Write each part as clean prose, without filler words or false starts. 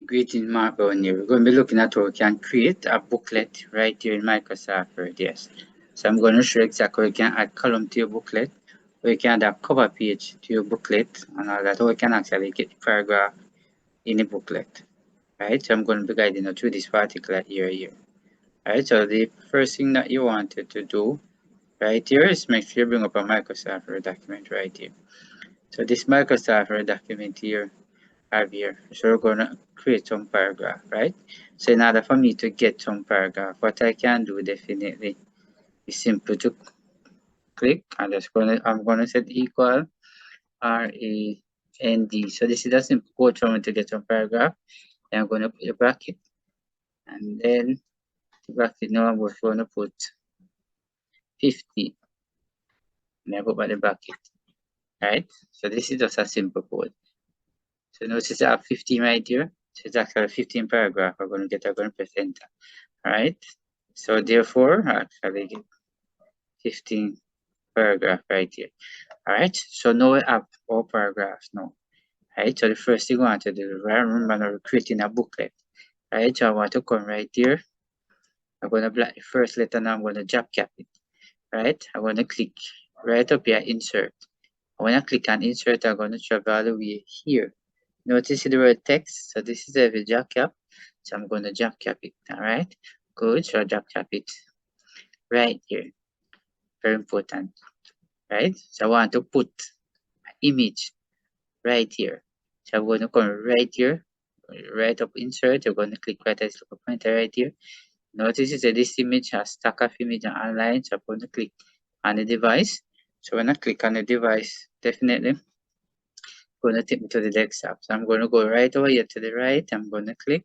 Greeting markdown here. We're going to be looking at how we can create a booklet right here in Microsoft Word. Yes. So I'm going to show exactly how you can add column to your booklet, or you can add a cover page to your booklet, and all that, or you can actually get the paragraph in the booklet. Right. So I'm going to be guiding you through this particular area here. Right. So the first thing that you wanted to do right here is make sure you bring up a Microsoft Word document right here. So this Microsoft Word document here here. So we're going to create some paragraph, right? So in order for me to get some paragraph, what I can do definitely is simple to click. I'm going to set equal RAND. So this is a simple code for me to get some paragraph. Then I'm going to put a bracket, and then the bracket now I'm just going to put 50. And I put by the bracket, right? So this is just a simple code. So notice I have 15 right here. So it's actually 15 paragraph. I'm going to press enter. Right? So therefore, actually get 15 paragraph right here. Alright, so now we have all paragraphs now. Right, so the first thing we want to do, remember we're creating a booklet. Right, so I want to come right here. I'm going to black the first letter now, I'm going to drop cap it. Right, I'm going to click right up here, insert. When I click on insert, I'm going to travel all the way here. Notice the word text, so this is a drop cap. So I'm going to drop cap it. Alright, good, so I drop cap it right here. Very important, right? So I want to put an image right here. So I'm going to come right here, right up insert. I'm going to click right as look pointer right here. Notice that this image has stack of image online. So I'm going to click on the device. So when I click on the device, definitely going to take me to the desktop. So I'm going to go right over here to the right. I'm going to click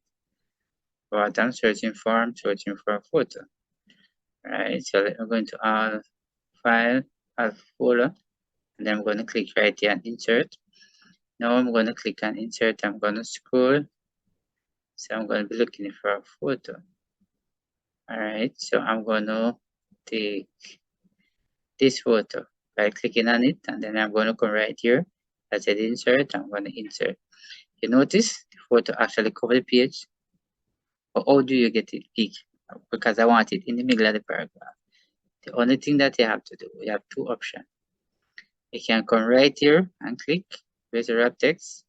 what I'm searching for. I'm searching for a photo. Right. So I'm going to all file, all folder. And then I'm going to click right here and insert. Now I'm going to click on insert. I'm going to scroll. So I'm going to be looking for a photo. Alright, so I'm going to take this photo by clicking on it, and then I'm going to come right here. I said insert. I'm going to insert. You notice the photo actually cover the page. But how do you get it big? Because I want it in the middle of the paragraph. The only thing that you have to do, we have two options. You can come right here and click with the wrap text.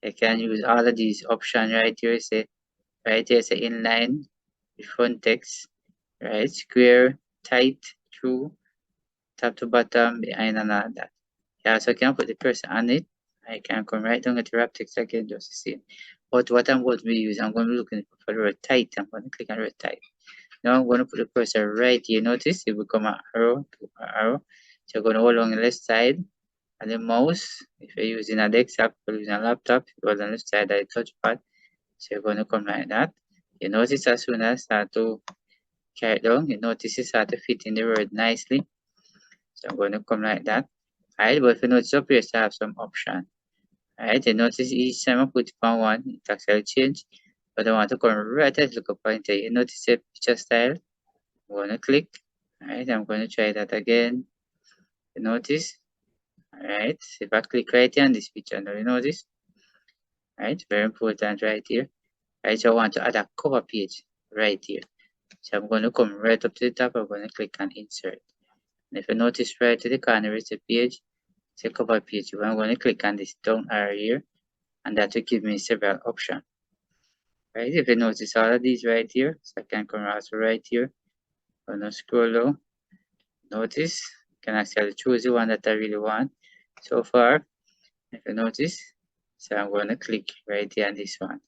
You can use all of these options right here. Say right here, say inline, with font text, right? Square, tight, through, top to bottom, behind, and all that. You also can put the person on it. I can come right down at the wrap text again just to see. But what I'm going to be using, I'm going to be looking for the word tight. I'm going to click on the word tight. Now I'm going to put the cursor right here. Notice it will become an arrow to an arrow. So you're going to hold on the left side. And the mouse, if you're using a desktop or using a laptop, you hold on the left side of the touchpad. So you're going to come like that. You notice as soon as I start to carry it down, you notice it start to fit in the word nicely. So I'm going to come like that. Alright, but if you notice up here, I have some option. Alright, you notice each time I put it on one, it actually change. But I want to come right at look up pointer. You notice the picture style. I'm going to click. Alright, I'm going to try that again. You notice. Alright, if I click right here on this picture, now you notice. Alright, very important right here. Right, so I want to add a cover page right here. So I'm going to come right up to the top. I'm going to click on insert. And if you notice right to the corner is the page, it's a cover page. I'm going to click on this down arrow here, and that will give me several options. Right, if you notice all of these right here, so I can come also right here. I'm going to scroll down. Notice, I can actually choose the one that I really want. So far, if you notice, so I'm going to click right here on this one.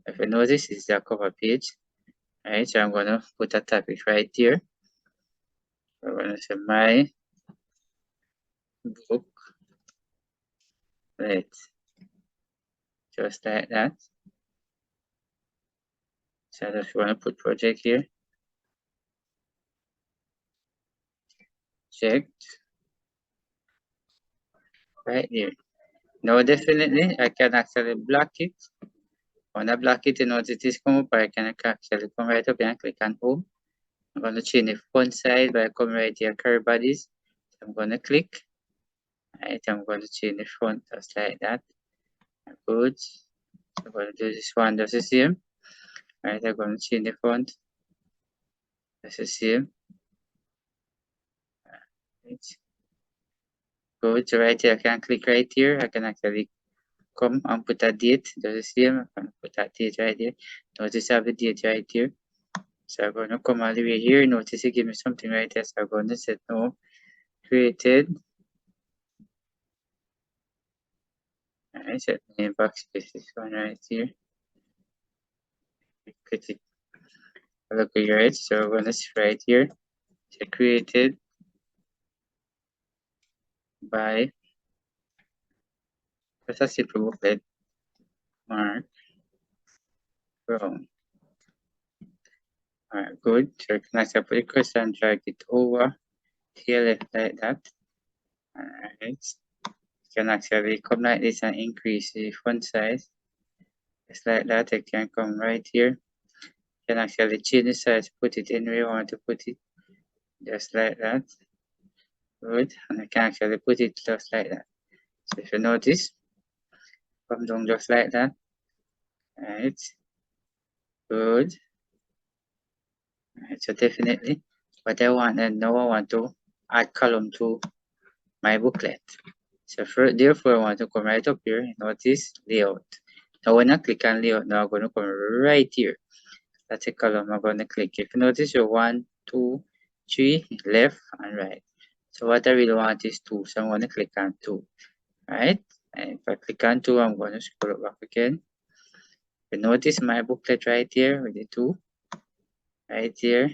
If you notice, it's the cover page. Right, so I'm going to put a topic right here. I'm going to say my book. Let's just like that. So I just want to put project here. Checked. Right here. Now definitely I can actually block it. When I block it, you notice it is come up, I can actually come right up and click on home. I'm going to change the font size by coming right here, curly bodies. So I'm going to click. Right, I'm going to change the font just like that. Good. So I'm going to do this one just the same. Right, I'm going to change the font. Just the same. Right. Good. So right here, I can click right here. I can actually come and put a date. Just the same. I'm going to put that date right here. Notice I have the date right here. So I'm going to come all the way here. Notice it give me something right there. So I'm going to set no created. Alright, set name backspace this one right here. Click it. Look here, right? So we're going to see right here. So created by just a simple booklet mark from. Alright, good. So you can actually put the cursor and drag it over to your left like that. Alright. You can actually come like this and increase the font size. Just like that. You can come right here. You can actually change the size, put it in where you want to put it. Just like that. Good. And I can actually put it just like that. So if you notice, come down just like that. Right. Good. Right. So definitely what I want, and now I want to add column to my booklet. So therefore I want to come right up here. Notice layout. Now when I click on layout, now I'm going to come right here. That's a column I'm going to click. If you notice your 1, 2, 3, left and right. So what I really want is 2. So I'm going to click on 2. Right. And if I click on 2, I'm going to scroll back again. You notice my booklet right here with the 2 right here.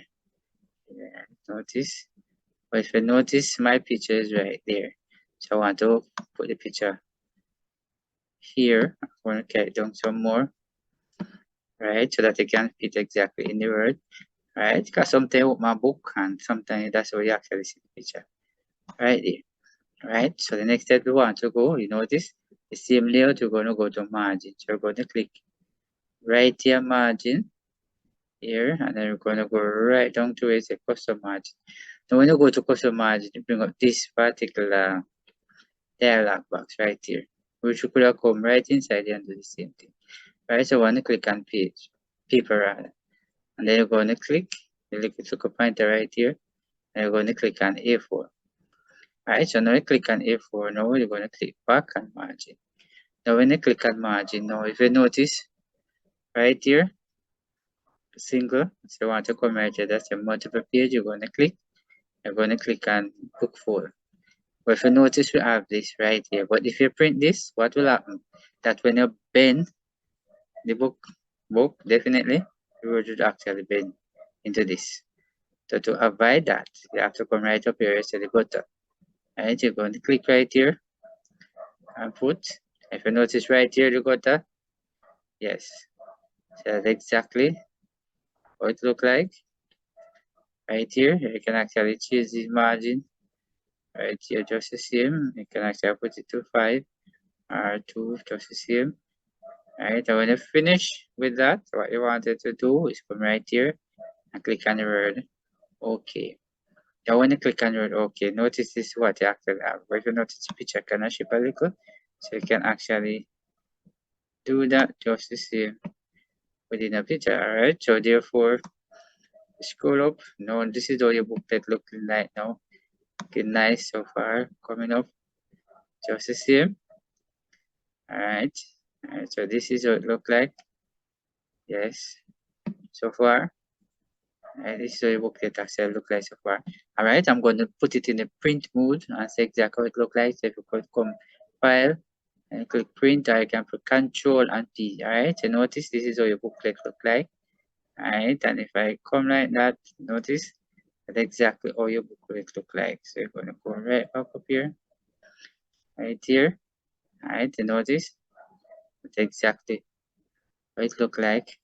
Yeah, notice. But if you notice, my picture is right there. So I want to put the picture here. I'm going to carry it down some more, right? So that it can fit exactly in the word, right? Because sometimes with my book and sometimes that's where you actually see the picture, right there, right? So the next step we want to go, you notice the same layout, we're going to go to margin. So we're going to click right here, margin here, and then we're going to go right down to where it says custom margin. Now when you go to custom margin, you bring up this particular dialog box right here, which you could have come right inside and do the same thing. Right, so I want to click on page, paper rather. And then you're going to click, you look at the pointer right here, and you're going to click on A4. Right, so now you click on A4, now you're going to click back on margin. Now when you click on margin, now if you notice, right here, single, so you want to come right here, that's a multiple page, you're going to click on book 4. But if you notice, we have this right here. But if you print this, what will happen? That when you bend the book, definitely, you would actually bend into this. So to avoid that, you have to come right up here to the bottom. Right, you're going to click right here and put. If you notice right here, you got that. Yes. So that's exactly what it look like. Right here, you can actually choose this margin. Right here, just the same. You can actually put it to 5 or 2, just the same. Right, and when you finish with that, what you wanted to do is come right here and click on the word OK. Now when you click on the word OK, notice this is what you actually have. But if you notice the picture kind of shape a little, so you can actually do that just the same within a picture. Alright, so therefore scroll up. Now this is how your booklet looking like now. Looking nice so far, coming up just the same. Alright, so this is what it look like. Yes, so far. This is what your booklet actually look like so far. Alright, I'm going to put it in the print mode and see exactly how it look like. So if you could come file and click print, I can put Control and P. Alright, so notice this is how your booklet look like. Alright, and if I come like that, notice that's exactly how your booklet look like. So you're going to go right back up here, right here. Alright, and notice that's exactly how it look like.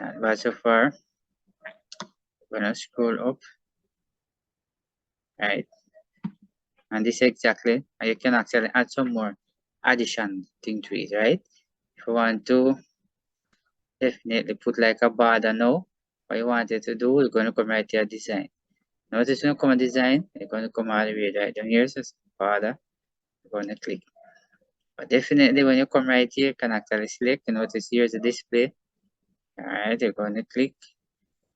And but so far, I'm gonna scroll up, right? And this exactly, and you can actually add some more addition thing to it, right? If you want to definitely put like a border now, what you wanted to do, you're going to come right here, design. Notice when you come on design, you're going to come all the way right down here, so border, you're going to click. But definitely when you come right here, you can actually select. You notice here's the display. Alright, you're going to click.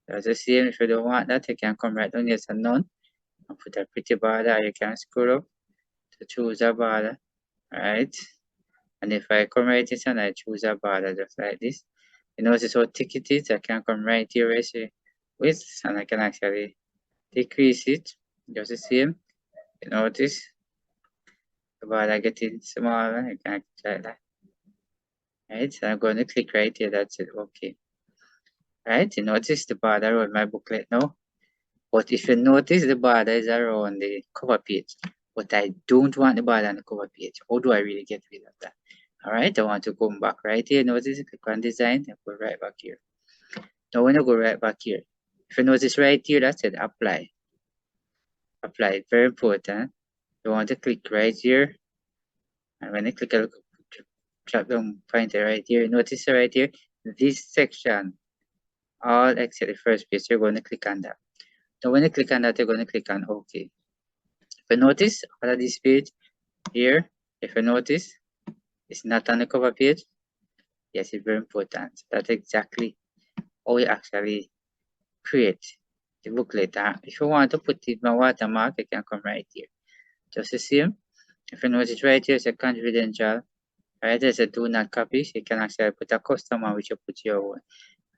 That's the same. If you don't want that, you can come right down here to none and put a pretty border. You can scroll up to choose a border. Alright. And if I come right here and I choose a border just like this, you notice how thick it is. I can come right here where I say width and I can actually decrease it. Just the same. You notice the border getting smaller. You can like that. Right, so I'm going to click right here. That's it. Okay. Right, you notice the border on my booklet now. But if you notice the border is around the cover page, but I don't want the border on the cover page. How do I really get rid of that? Alright, I want to come back right here. Notice, click on design and go right back here. Now when you go right back here, if you notice right here that said apply. Apply, very important. You want to click right here. And when you click a drop down pointer right here, notice right here, this section, all except the first page, you're going to click on that. Now when you click on that, you're going to click on OK. If you notice, all of this page here, if you notice, it's not on the cover page. Yes, it's very important. That's exactly how we actually create the booklet. If you want to put it in a watermark, you can come right here. Just the same. If you notice right here, it's a confidential. Right, there's a do not copy. So you can actually put a custom one which you put your own.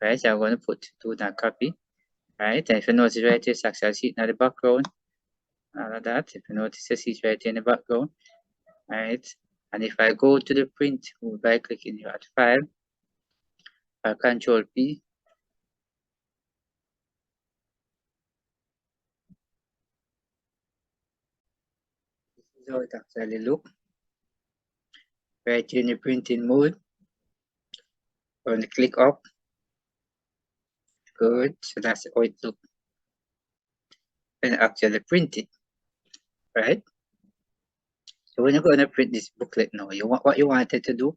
Right, so I'm going to put do not copy. Right, and if you notice right here, it's actually sitting in the background. All of that. If you notice, it's right here in the background. Right, and if I go to the print by clicking here at file, or Control P, this is how it actually looks. Right here in the printing mode, I'm going to click up. Good, so that's how it looks. And actually print it. Right. So when you're going to print this booklet now, you want what you wanted to do.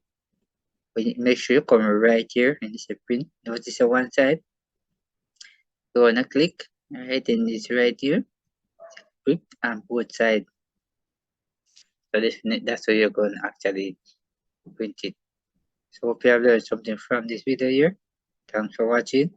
Make sure you come right here and this print. Notice on one side. You wanna click right in this right here. Click on both sides. So that's how you're going to actually print it. So hope you have learned something from this video here. Thanks for watching.